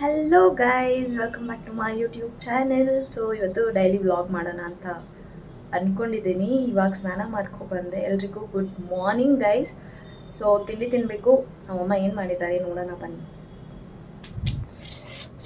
Hello guys, welcome back to my YouTube channel. So ಇವತ್ತು daily vlog ಮಾಡೋಣ ಅಂತ ಅಂದ್ಕೊಂಡಿದ್ದೀನಿ. ಇವಾಗ ಸ್ನಾನ ಬಂದೆ. ಎಲ್ರಿಗೂ ಗುಡ್ ಮಾರ್ನಿಂಗ್ ಗೈಸ್. ಸೊ ತಿಂಡಿ ತಿನ್ನಬೇಕು. ನಮ್ಮಮ್ಮ ಏನು ಮಾಡಿದ್ದಾರೆ ನೋಡೋಣ ಬನ್ನಿ.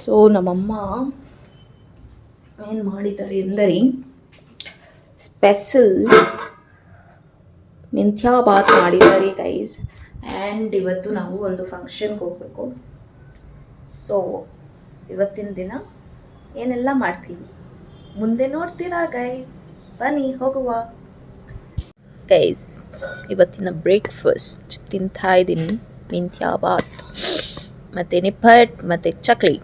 ಸೊ ನಮ್ಮಮ್ಮ ಏನು ಮಾಡಿದ್ದಾರೆ ಎಂದರೆ ಸ್ಪೆಷಲ್ ಮೆಂತ್ಯ ಬಾತ್ ಮಾಡಿದ್ದಾರೆ ಗೈಸ್. ಆ್ಯಂಡ್ ಇವತ್ತು ನಾವು ಒಂದು ಫಂಕ್ಷನ್ಗೆ ಹೋಗಬೇಕು. ಸೊ ಇವತ್ತಿನ ದಿನ ಏನೆಲ್ಲ ಮಾಡ್ತೀವಿ ಮುಂದೆ ನೋಡ್ತೀರಾ ಗೈಸ್. ಬನ್ನಿ ಹೋಗುವ. ಗೈಸ್, ಇವತ್ತಿನ ಬ್ರೇಕ್ಫಾಸ್ಟ್ ತಿಂತಾ ಇದ್ದೀನಿ ಮೆಂತ್ಯ ಬಾತ್ ಮತ್ತು ನಿಪ್ಪಟ್ಟು ಮತ್ತು ಚಕ್ಲಿ.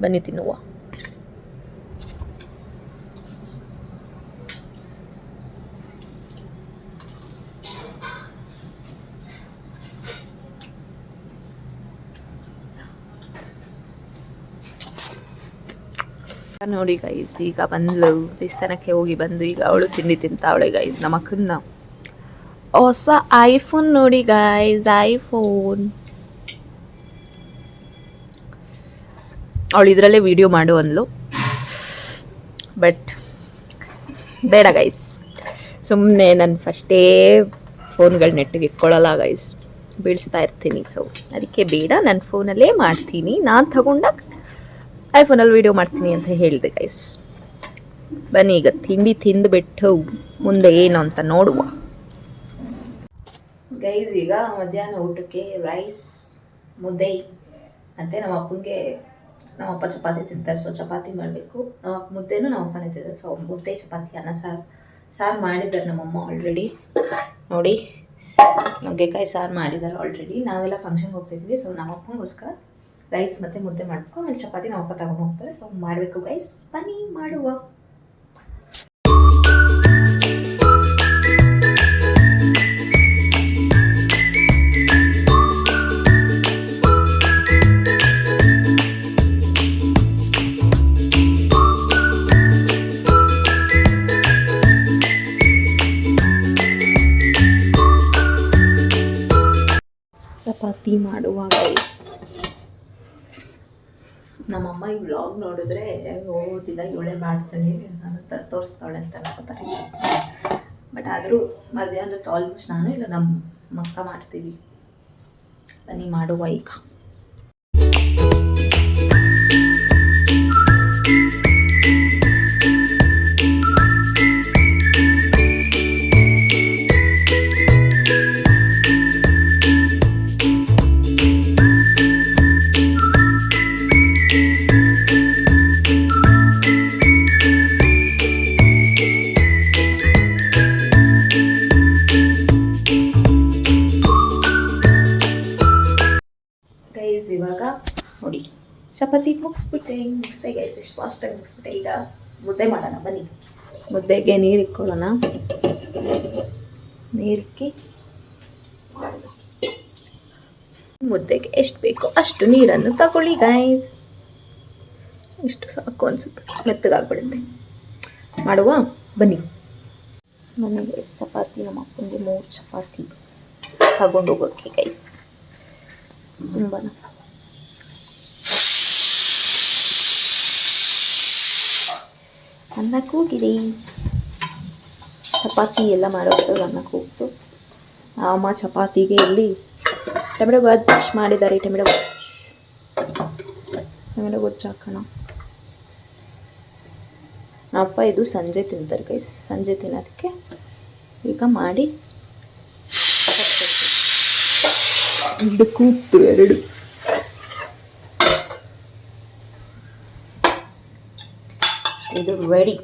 ಬನ್ನಿ ತಿನ್ನುವ. ನೋಡಿ ಗೈಸ್, ಈಗ ಬಂದ್ಲು ದೇವಸ್ಥಾನಕ್ಕೆ ಹೋಗಿ ಬಂದು ಈಗ ಅವಳು ತಿಂಡಿ ತಿಂತಾವಳೆ ಗೈಸ್. ನಮ್ಮ ಅಕ್ಕನ ಹೊಸ ಐಫೋನ್ ನೋಡಿ ಗೈಸ್, ಐಫೋನ್. ಅವಳು ಇದರಲ್ಲೇ ವಿಡಿಯೋ ಮಾಡು ಅಂದ್ಲು, ಬಟ್ ಬೇಡ ಗೈಸ್. ಸುಮ್ಮನೆ ನಾನು ಫಸ್ಟೇ ಫೋನ್ಗಳು ನೆಟ್ಟಿಗೆ ಇಟ್ಕೊಳ್ಳಲ್ಲ ಗೈಸ್, ಬೀಳಿಸ್ತಾ ಇರ್ತೀನಿ. ಸೊ ಅದಕ್ಕೆ ಬೇಡ, ನನ್ನ ಫೋನಲ್ಲೇ ಮಾಡ್ತೀನಿ. ನಾನು ತಗೊಂಡಾಗ ಐಫೋನಲ್ಲಿ ವೀಡಿಯೋ ಮಾಡ್ತೀನಿ ಅಂತ ಹೇಳಿದೆ ಗೈಸ್. ಬನ್ನಿ ಈಗ ತಿಂಡಿ ತಿಂದುಬಿಟ್ಟು ಮುಂದೆ ಏನು ಅಂತ ನೋಡುವ ಗೈಸ್. ಈಗ ಮಧ್ಯಾಹ್ನ ಊಟಕ್ಕೆ ರೈಸ್, ಮುದ್ದೆ ಮತ್ತು ನಮ್ಮ ಅಪ್ಪ ಚಪಾತಿ ತಿಂತಾರೆ. ಸೊ ಚಪಾತಿ ಮಾಡಬೇಕು. ನಮ್ಮ ಮುದ್ದೆನೂ ನಮ್ಮ ಅಪ್ಪನೇ ತಿಂತಾರೆ. ಸೊ ಮುದ್ದೆ, ಚಪಾತಿ, ಅನ್ನ ಸಾರು ಮಾಡಿದ್ದಾರೆ ನಮ್ಮಮ್ಮ ಆಲ್ರೆಡಿ. ನೋಡಿ, ನುಗ್ಗೆಕಾಯಿ ಸಾರು ಮಾಡಿದ್ದಾರೆ ಆಲ್ರೆಡಿ. ನಾವೆಲ್ಲ ಫಂಕ್ಷನ್ಗೆ ಹೋಗ್ತಿದ್ವಿ. ಸೊ ನಮ್ಮ ಅಪ್ಪನಿಗೋಸ್ಕರ ರೈಸ್ ಮತ್ತು ಮುದ್ದೆ ಮಾಡಬೇಕು. ಆಮೇಲೆ ಚಪಾತಿ ನಮ್ಮ ಅಪ್ಪ ತಗೊಂಡು ಹೋಗ್ತಾರೆ. ಸೊ ಮಾಡಬೇಕು ಗೈಸ್. ಬನ್ನಿ ಮಾಡುವ. ಚಪಾತಿ ಮಾಡುವ ಗೈಸ್. ನಮ್ಮಮ್ಮ ಈ ವ್ಲಾಗ್ ನೋಡಿದ್ರೆ ಓದಿದ ಇವಳೆ ಮಾಡ್ತಾಳೆ ನನ್ನ ಥರ ತೋರಿಸ್ತಾಳೆ ಅಂತ ಅನ್ಕೋತಾರೆ. ಬಟ್ ಆದರೂ ಮಧ್ಯಾಹ್ನದ ಆಲ್ಮೋಸ್ಟ್ ನಾನು ಇಲ್ಲ ನಮ್ಮ ಅಕ್ಕ ಮಾಡ್ತೀವಿ. ಬನ್ನಿ ಮಾಡುವ ಈಗ. ಇವಾಗ ನೋಡಿ, ಚಪಾತಿ ಮುಗಿಸ್ಬಿಟ್ಟೆ ಗೈಸ್. ಎಷ್ಟು ಫಾಸ್ಟಾಗಿ ಮುಗಿಸ್ಬಿಟ್ಟೆ. ಈಗ ಮುದ್ದೆ ಮಾಡೋಣ ಬನ್ನಿ. ಮುದ್ದೆಗೆ ನೀರು ಇಕ್ಕೊಳ್ಳೋಣ. ನೀರಿಕ್ಕಿ ಮುದ್ದೆಗೆ ಎಷ್ಟು ಬೇಕೋ ಅಷ್ಟು ನೀರನ್ನು ತಗೊಳ್ಳಿ ಗೈಸ್. ಇಷ್ಟು ಸಾಕು ಅನಿಸುತ್ತೆ, ಮೆತ್ತಗಾಗ್ಬಿಡುತ್ತೆ. ಮಾಡುವ ಬನ್ನಿ. ನನಗೆ ಎಷ್ಟು ಚಪಾತಿ, ನಮ್ಮ ಅಪ್ಪನಿಗೆ 3 ಚಪಾತಿ ತಗೊಂಡು ಹೋಗೋಕ್ಕೆ ಗೈಸ್. ತುಂಬ ಅನ್ನ ಕೂಗಿದೆ. ಚಪಾತಿ ಎಲ್ಲ ಮಾಡೋದು ಅನ್ನ ಕೂಗ್ತು. ಅಮ್ಮ ಚಪಾತಿಗೆ ಇಲ್ಲಿ ಟೊಮೆಟೊ ಗೊಜ್ಜು ಮಾಡಿದ್ದಾರೆ. ಟೊಮೆಟೊ ಗೊಜ್ಜು ಹಾಕೋಣ. ಅಪ್ಪ ಇದು ಸಂಜೆ ತಿಂತಾರೆ ಗೈಸ್. ಸಂಜೆ ತಿನ್ನೋದಕ್ಕೆ ಈಗ ಮಾಡಿ ಇದು ಕೂಗ್ತು 2. ಇದು ರೆಡಿ.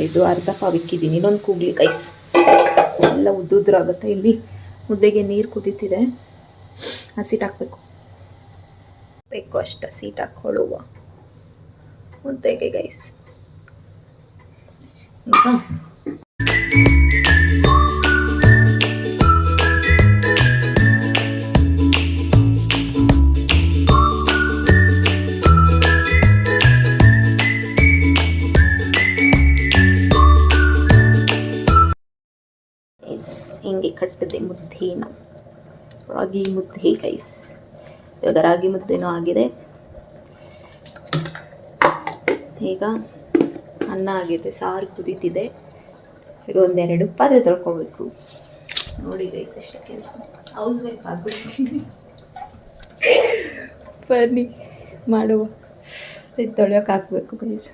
ಇದು ಅರ್ಧ ಪಾವಿಕ್ಕಿದ್ದೀನಿ. ಇನ್ನೊಂದು ಕೂಗ್ಲಿ ಗೈಸ್. ಎಲ್ಲ ಉದ್ದುದ್ರಾಗುತ್ತೆ. ಇಲ್ಲಿ ಮುದ್ದೆಗೆ ನೀರು ಕುದೀತಿದೆ. ಹಸಿಟ್ಟು ಹಾಕಬೇಕು. ಅಷ್ಟು ಹಸಿಟ್ಟು ಹಾಕ್ಕೊಳ್ಳುವ ಮುದ್ದೆಗೆ ಗೈಸ್. ಈಗ ಹಿಂಗೆ ಕಟ್ಟಿದೆ ಮುದ್ದೆನ, ರಾಗಿ ಮುದ್ದೆ ಗೈಸ್. ಇವಾಗ ರಾಗಿ ಮುದ್ದೆನೂ ಆಗಿದೆ. ಈಗ ಅನ್ನ ಆಗಿದೆ, ಸಾರು ಕುದೀತಿದೆ. ಈಗ ಒಂದೆರಡು ಪಾತ್ರೆ ತೊಳ್ಕೊಬೇಕು. ನೋಡಿ ಗೈಸ್ ಎಷ್ಟು ಕೆಲಸ, ಹೌಸ್ ವೈಫ್ ಆಗ್ಬಿಡ್ತೀನಿ. ಬನ್ನಿ ಮಾಡುವ. ಇದು ತೊಳೆಯೋಕೆ ಹಾಕಬೇಕು ಗೈಸ್.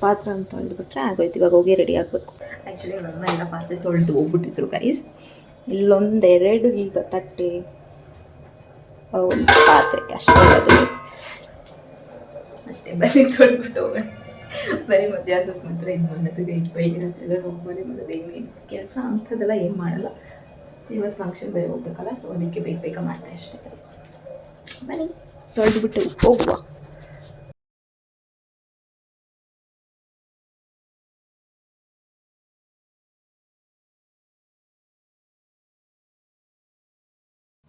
ಪಾತ್ರೆ ಅಂತ ತೊಳೆದ್ಬಿಟ್ರೆ ಆಗೋಯ್ತು. ಇವಾಗ ಹೋಗಿ ರೆಡಿ ಆಗಬೇಕು. ಆ್ಯಕ್ಚುಲಿ ನನ್ನ ಎಲ್ಲ ಪಾತ್ರೆ ತೊಳೆದು ಹೋಗ್ಬಿಟ್ಟಿದ್ರು ಗೈಸ್. ಇಲ್ಲೊಂದೆರಡು ಈಗ ತಟ್ಟೆ, ಒಂದು ಪಾತ್ರೆ ಅಷ್ಟೇ ಅದು ಗೈಸ್. ಅಷ್ಟೇ, ಬರೀ ತೊಳೆದ್ಬಿಟ್ಟು ಹೋಗೋಣ. ಬರೀ ಮಧ್ಯಾಹ್ನದ ಮಾತ್ರ ಇದು ಮಾಡೋದು ಗೈಸ್. ಬೆಳಿಗ್ಗೆ ಹೋಗ್ಬಾರಿ ಮಾಡೋದು ಏನೇನು ಕೆಲಸ ಅಂಥದ್ದೆಲ್ಲ ಏನು ಮಾಡಲ್ಲ. ಇವತ್ತು ಫಂಕ್ಷನ್ ಬೇರೆ ಹೋಗ್ಬೇಕಲ್ಲ, ಸೊ ಅದಕ್ಕೆ ಬೇಗ ಮಾಡ್ತಾರೆ ಅಷ್ಟೇ ಗೈಸ್. ಬನ್ನಿ ತೊಳೆದ್ಬಿಟ್ಟು ಹೋಗುವ.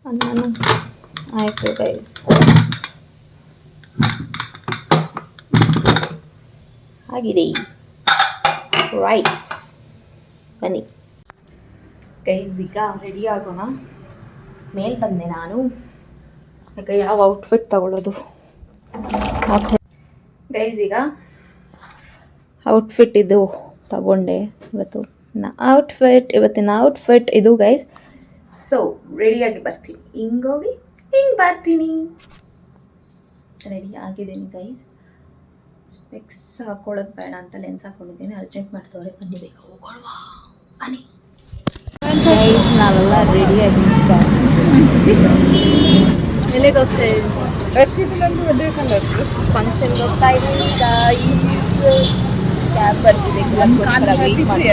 ಅನ್ನನೂ ಆಯಿತು ಗೈಸ್. ಆಗಿದೆ ರೈಸ್. ಬನ್ನಿ ಗೈಸ್ ಈಗ ರೆಡಿ ಆಗೋಣ. ಮೇಲೆ ಬಂದೆ ನಾನು. ಈಗ ಯಾವ ಔಟ್ಫಿಟ್ ತಗೊಳ್ಳೋದು ಗೈಸ್. ಈಗ ಔಟ್ಫಿಟ್ ಇದು ತಗೊಂಡೆ ಇವತ್ತಿನ ಔಟ್ಫಿಟ್ ಇದು ಗೈಸ್. ಸೊ ರೆಡಿಯಾಗಿ ಬರ್ತೀನಿ, ಹಿಂಗೋಗಿ ಹಿಂಗೆ ಬರ್ತೀನಿ. ರೆಡಿ ಆಗಿದ್ದೀನಿ ಗೈಸ್. ಸ್ಪೆಕ್ಸ್ ಹಾಕೊಳ್ಳೋದು ಬೇಡ ಅಂತ ಲೆನ್ಸ್ ಹಾಕೊಂಡಿದ್ದೀನಿ. ಅರ್ಜೆಂಟ್ ಮಾಡ್ತವ್ರೆ, ಬನ್ನಿ ಬೇಗ ಹೋಗೋಣ. ಬನ್ನಿ ಗೈಸ್, ನಾವೆಲ್ಲ ರೆಡಿಯಾಗಿ ಎಲ್ಲಿಗೆ ಹೋಗ್ತಾ ಇದ್ದೀವಿ? ಫಂಕ್ಷನ್ಗೆ ಹೋಗ್ತಾ ಇದ್ದೀವಿ ಗೈಸ್. ಕ್ಯಾಬ್ ಬರ್ತಿದೆ, ಕ್ಯಾಬ್ಗೋಸ್ಕರ ವೆಯ್ಟ್ ಮಾಡಿ.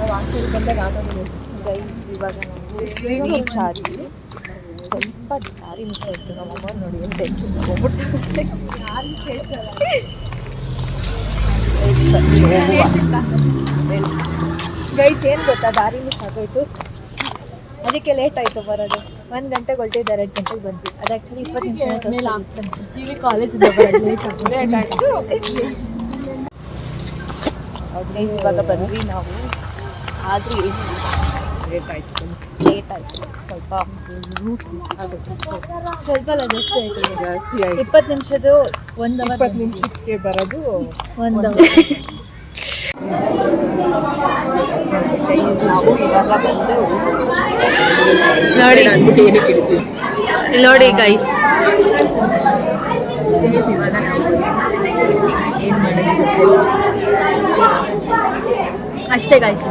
2,000 ಬಂದಾಗ ಆಗೋದು ಗೈಸ್. ಇವಾಗ ನಾವು ರೀಚ್ ಆದ್ವಿ. ಸ್ವಲ್ಪ ದಾರಿ ಮಿಸ್ ಆಯಿತು. ನಮ್ಮಮ್ಮ ನೋಡಿ ಏನು ಟೆನ್ಷನ್ ಹೋಗ್ಬಿಟ್ಟು ಗೈಸ್. ಏನು ಗೊತ್ತಾ, ದಾರಿ ಮಿಸ್ ಆಗೋಯ್ತು, ಅದಕ್ಕೆ ಲೇಟ್ ಆಯಿತು ಬರೋದು. 1 ಗಂಟೆಗೆ ಹೊರಟಿದ್ದು 2 ಗಂಟೆಗೆ ಬಂದ್ವಿ. ಅದು ಆ್ಯಕ್ಚುಲಿ 20 ನಿಮಿಷ ಜೀವಿ ಕಾಲೇಜಿಂದ ಬರೋದು ಲೇಟ್ ಆಯಿತು. ಗೈಸ್ ಇವಾಗ ಬಂದ್ವಿ ನಾವು. ಆದರೂ ಲೇಟ್ ಆಯಿತು. ಸ್ವಲ್ಪ ರೂಟ್ ಮಿಸ್ ಆಗುತ್ತೆ. ಸ್ವಲ್ಪ ಅಲ್ಲ, ಜಾಸ್ತಿ ಆಯಿತು. 20 ನಿಮಿಷದ್ದು 1 ಅವರ್. 20 ನಿಮಿಷಕ್ಕೆ ಬರೋದು 1 ಅವರ್. ಗೈಸ್ ನಾವು ಇವಾಗ ಬಂದು ನೋಡಿ ಅಂದ್ಬಿಟ್ಟು ಏನಕ್ಕೆ ಇಡ್ತೀವಿ ನೋಡಿ ಗೈಸ್. ಇವಾಗ ನಾವು ಏನು ಮಾಡೋದು ಅಷ್ಟೇ ಗೈಸ್.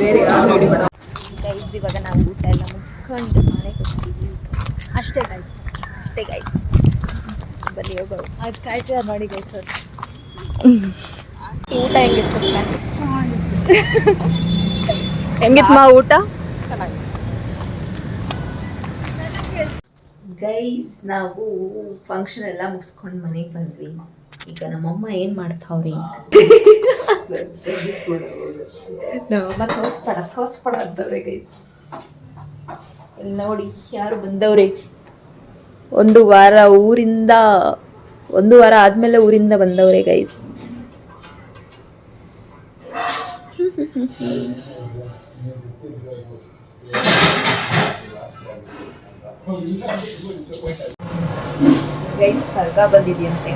ಬೇರೆ ಯಾರು ರೆಡಿ ಬೇಡ ಗೈಸ್. ಇವಾಗ ನಾವು ಊಟ ಎಲ್ಲ ಮುಗಿಸ್ಕೊಂಡು ಮನೆಗೆ ಹೋಗ್ತೀವಿ. ಅಷ್ಟೇ ಗೈಸ್. ಬನ್ನಿ ಹೋಗೋದು. ಅದು ಕಾಯ್ತೀರ ನೋಡಿ ಗೈಸ್. ಊಟ ಹೆಂಗಿತ್ತು? ಹೆಂಗಿತ್ತು ಊಟ? ಗೈಸ್ ನಾವು ಫಂಕ್ಷನ್ ಎಲ್ಲ ಮುಗಿಸ್ಕೊಂಡು ಮನೆಗೆ ಬಂದ್ವಿ. ಈಗ ನಮ್ಮಮ್ಮ ಏನು ಮಾಡ್ತಾವ್ರಿ? ನಮ್ಮಮ್ಮ ತೋರಿಸ್ಬೇಡ ಅಂತವ್ರೆ ಗೈಸ್. ಇಲ್ಲಿ ನೋಡಿ ಯಾರು ಬಂದವ್ರೆ. 1 ವಾರ ಆದಮೇಲೆ ಊರಿಂದ ಬಂದವ್ರೆ ಗೈಸ್. ಗೈಸ್ ಕರ್ಗ ಬಂದಿದೆಯಂತೆ.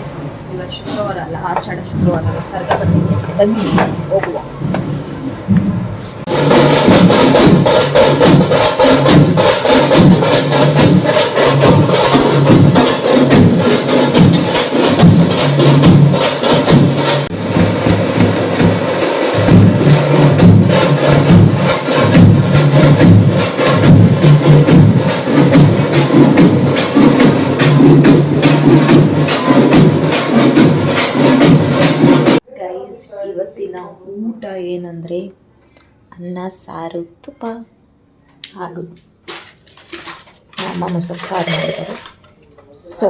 ಇವತ್ತು ಶುಕ್ರವಾರ ಅಲ್ಲ, ಆಷಾಢ ಶುಕ್ರವಾರ. ಕರ್ಗ ಬಂದಿದೆಯಂತೆ, ಬನ್ನಿ ಹೋಗುವ. ಇವತ್ತಿನ ಊಟ ಏನಂದರೆ ಅನ್ನ ಸಾರು ತುಪ್ಪ ಹಾಗೂ ಅಮ್ಮ ಮೊಸಪ್ಪು ಸಾರು ಮಾಡಿದ್ದಾರೆ. ಸೊ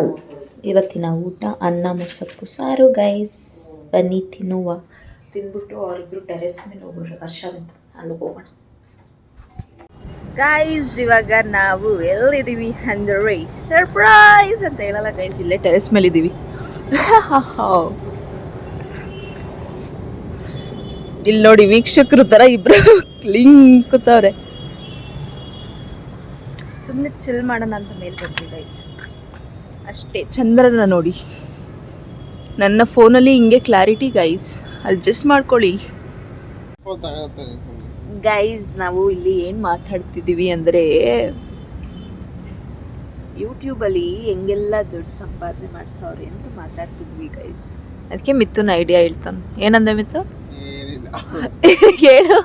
ಇವತ್ತಿನ ಊಟ ಅನ್ನ ಮೊಸಪ್ಪು ಸಾರು ಗೈಸ್. ಬನ್ನಿ ತಿನ್ನುವ. ತಿಂದ್ಬಿಟ್ಟು ಅವರಿಬ್ಬರು ಟೆರೆಸ್ ಮೇಲೆ ಹೋಗೋರು, ವರ್ಷ ಬಂತು ಅಲ್ಲಿಗೆ ಹೋಗೋಣ ಗೈಸ್. ಇವಾಗ ನಾವು ಎಲ್ಲಿದ್ದೀವಿ ಅಂದರೆ ಸರ್ಪ್ರೈಸ್ ಅಂತ ಹೇಳಲ್ಲ ಗೈಸ್, ಇಲ್ಲೇ ಟೆರೆಸ್ ಮೇಲೆ ಇದ್ದೀವಿ. ಇಲ್ಲಿ ನೋಡಿ ವೀಕ್ಷಕರು ತರ ಇಬ್ರು ಕ್ಲಿಂಗ್ ಕೂತವ್ರೆ. ಸುಮ್ಮನೆ ಚಿಲ್ ಮಾಡೋಣ ಅಂತ ಮೇಲೆ ಬಂದ್ವಿ ಗೈಸ್ ಅಷ್ಟೇ. ಚಂದ್ರನ ನೋಡಿ, ನನ್ನ ಫೋನಲ್ಲಿ ಹಿಂಗೆ ಕ್ಲಾರಿಟಿ ಗೈಸ್, ಅಡ್ಜಸ್ಟ್ ಮಾಡ್ಕೊಳ್ಳಿ ಗೈಸ್. ನಾವು ಇಲ್ಲಿ ಏನು ಮಾತಾಡ್ತಿದ್ದೀವಿ ಅಂದರೆ ಯೂಟ್ಯೂಬಲ್ಲಿ ಹೆಂಗೆಲ್ಲ ದುಡ್ಡು ಸಂಪಾದನೆ ಮಾಡ್ತಾವ್ರೆ ಅಂತ ಮಾತಾಡ್ತಿದ್ವಿ ಗೈಸ್. ಅದಕ್ಕೆ ಮಿಥುನ್ ಐಡಿಯಾ ಹೇಳ್ತಾನೆ. ಏನಂದೆ ಮಿಥು? ಹೇಳು.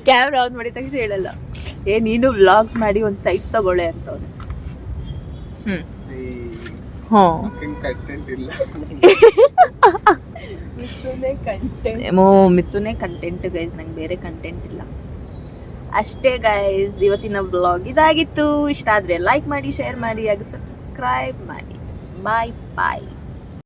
ಕ್ಯಾಮ್ರಾ ಆನ್ ಮಾಡಿದ ತಕ್ಷಣ ಹೇಳಲ್ಲ. ನೀನು ವ್ಲಾಗ್ಸ್ ಮಾಡಿ ಒಂದು ಸೈಟ್ ತಗೊಳ್ಳೆ ಅಂತವ್ನು. ಮಿಥುನೇ ಕಂಟೆಂಟ್ ಗೈಸ್, ನಂಗೆ ಬೇರೆ ಕಂಟೆಂಟ್ ಇಲ್ಲ ಅಷ್ಟೇ ಗೈಸ್. ಇವತ್ತಿನ ವ್ಲಾಗ್ ಇದಾಗಿತ್ತು. ಇಷ್ಟ ಆದರೆ ಲೈಕ್ ಮಾಡಿ, ಶೇರ್ ಮಾಡಿ, ಹಾಗೆ ಸಬ್ಸ್ಕ್ರೈಬ್ ಮಾಡಿ. ಬಾಯ್ ಬಾಯ್.